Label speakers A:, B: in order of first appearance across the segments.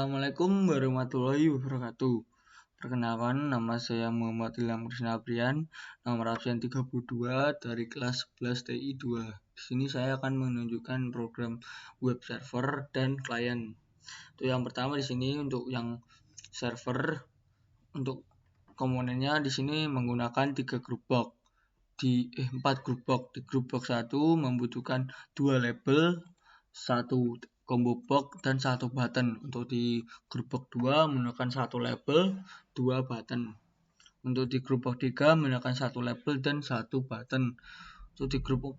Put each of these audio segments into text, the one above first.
A: Assalamualaikum warahmatullahi wabarakatuh. Perkenalkan, nama saya Muhammad Ilham Krisna Brian, nomor absen 32 dari kelas 11 TI 2. Di sini saya akan menunjukkan program web server dan klien. Untuk yang pertama di sini untuk yang server, untuk komponennya di sini menggunakan 4 group box. Di group box 1 membutuhkan 2 label, 1 combo box dan 1 button. Untuk di group box 2 menggunakan 1 label, 2 button. Untuk di group box 3 menggunakan 1 label dan 1 button. Untuk di group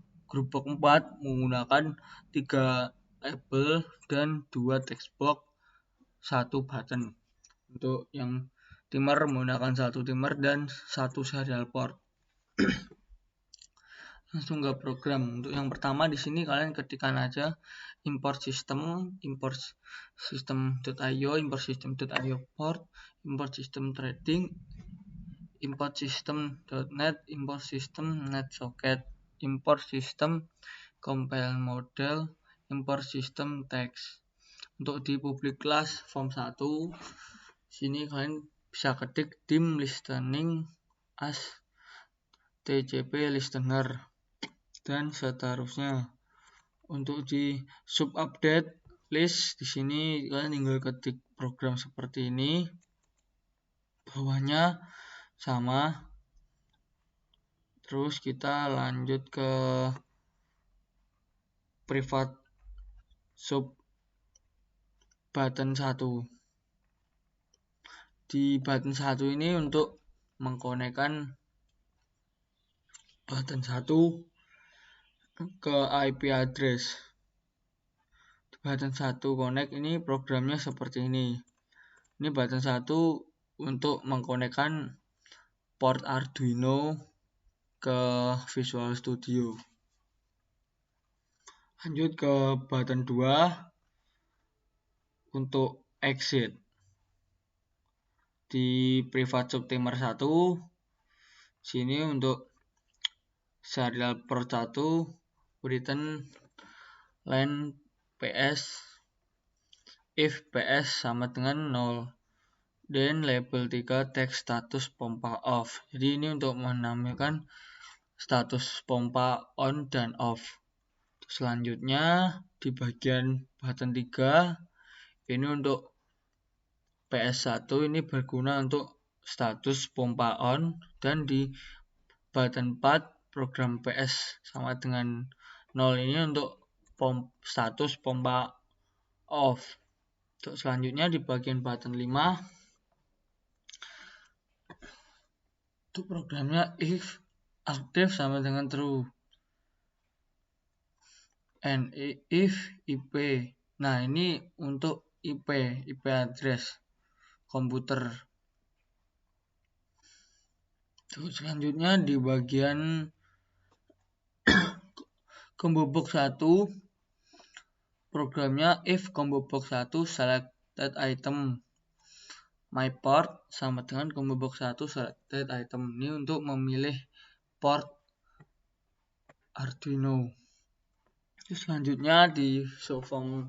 A: box 4 menggunakan 3 label dan 2 text box, 1 button. Untuk yang timer menggunakan 1 timer dan 1 serial port. Langsung ke program. Untuk yang pertama di sini kalian ketikkan aja import system.io, import system.io port, import system trading, import system.net, import system net socket, import system compile model, import system text. Untuk di public class form 1 sini kalian bisa ketik dim listening as tcp listener dan seterusnya. Untuk di sub update list di sini kalian tinggal ketik program seperti ini, bawahnya sama. Terus kita lanjut ke private sub button 1. Di button 1 ini untuk mengkonekkan button 1 ke IP address. Button 1 connect ini programnya seperti ini. Ini button 1 untuk mengkonekkan port Arduino ke Visual Studio. Lanjut ke button 2 untuk exit. Di private subtimer 1 sini untuk serial port 1 return line PS if PS sama dengan 0, dan label 3 text status pompa off. Jadi ini untuk menambahkan status pompa on dan off. Selanjutnya di bagian button 3 ini untuk PS1 ini berguna untuk status pompa on, dan di button 4 program PS sama dengan 0 ini untuk status pompa off. Untuk selanjutnya di bagian button 5 untuk programnya if aktif sama dengan true and if IP. Nah, ini untuk IP address komputer. Terus selanjutnya di bagian combo box 1 programnya if combo box 1 selected item my port sama dengan combo box 1 selected item. Ini untuk memilih port Arduino. Terus selanjutnya di form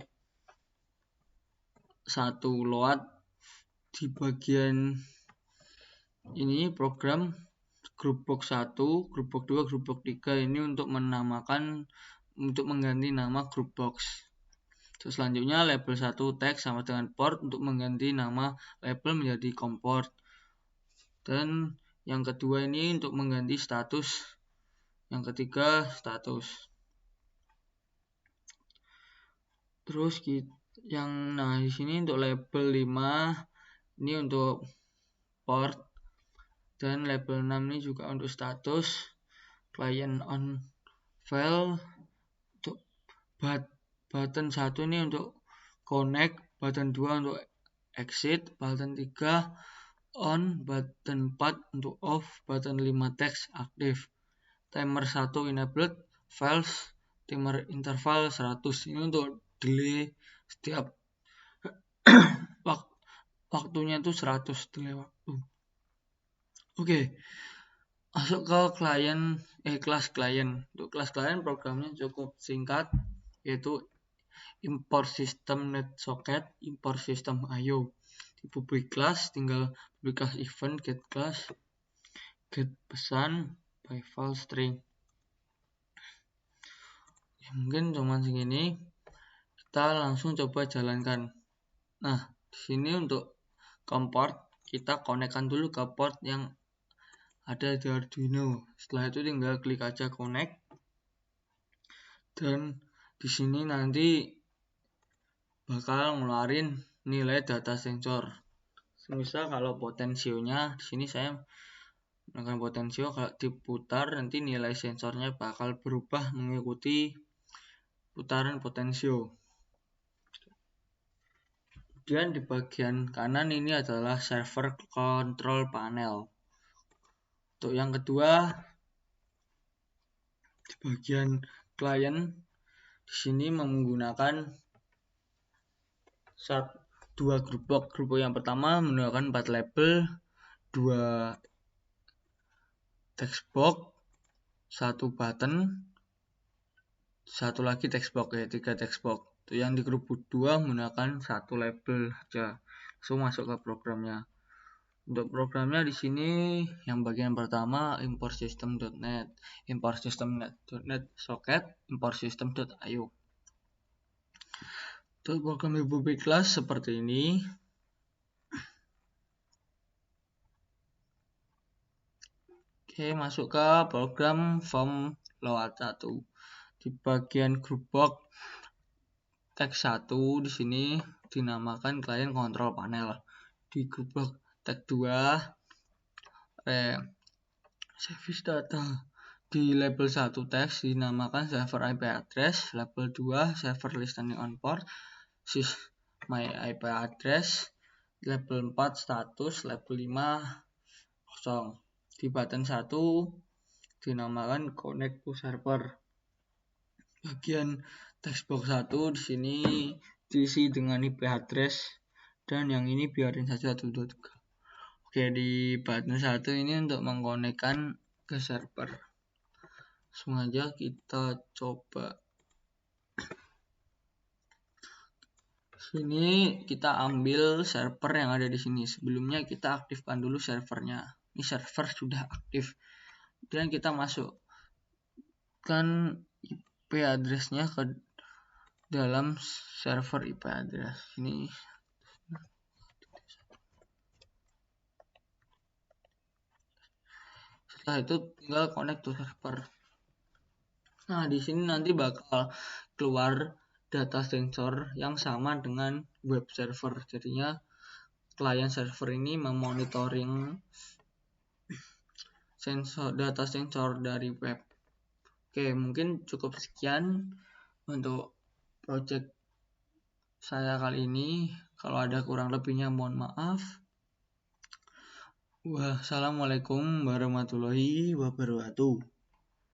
A: 1 load di bagian ini program group box 1, group box 2, group box 3 ini untuk mengganti nama group box. Terus selanjutnya label 1 text sama dengan port untuk mengganti nama label menjadi comport. Dan yang kedua ini untuk mengganti status. Yang ketiga status. Terus di sini untuk label 5 ini untuk port, dan label 6 ini juga untuk status. Client on file. Untuk button 1 ini untuk connect, button 2 untuk exit, button 3 on, button 4 untuk off, button 5 text aktif. Timer 1 enabled, files, timer interval 100. Ini untuk delay setiap waktunya itu 100 delay waktu. Oke. Masuk ke kelas klien. Untuk kelas klien programnya cukup singkat, yaitu import system net socket, import system IO. Di public class tinggal public class event, get class, get pesan, by file string. Ya, mungkin cuman segini. Kita langsung coba jalankan. Nah, di sini untuk port kita konekkan dulu ke port yang ada di Arduino. Setelah itu tinggal klik aja connect. Dan di sini nanti bakal ngeluarin nilai data sensor. Misal kalau potensionya di sini saya menggunakan potensio, kalau diputar nanti nilai sensornya bakal berubah mengikuti putaran potensio. Kemudian di bagian kanan ini adalah server control panel. Untuk yang kedua, di bagian client di sini menggunakan dua grup block. Grup yang pertama menggunakan 4 label, 2 text box, 1 button, 1 lagi text box, ya 3 text box. Untuk yang di grup 2 menggunakan 1 label aja. Langsung masuk ke programnya. Untuk programnya di sini yang bagian pertama import system.net, import system.net socket, import system.io. Untuk program public class seperti ini. Oke, masuk ke program form load 1. Di bagian group box teks 1 di sini dinamakan client control panel. Di group box teks 2 service data. Di label 1 teks dinamakan server IP address, label 2 server listening on port, sys my IP address, label 4 status, label 5 kosong. Di button 1 dinamakan connect to server. Bagian text box 1 di sini diisi dengan IP address, dan yang ini biarin saja 123. Oke, di button 1 ini untuk mengkonekkan ke server. Langsung aja kita coba. Sini kita ambil server yang ada di sini. Sebelumnya kita aktifkan dulu servernya. Ini server sudah aktif. Dan kita masukkan IP address-nya ke dalam server IP address. Ini setelah itu tinggal connect to server. Nah, di sini nanti bakal keluar data sensor yang sama dengan web server. Jadinya client server ini memonitoring data sensor dari web. Oke, mungkin cukup sekian untuk project saya kali ini. Kalau ada kurang lebihnya mohon maaf. Wassalamualaikum warahmatullahi wabarakatuh.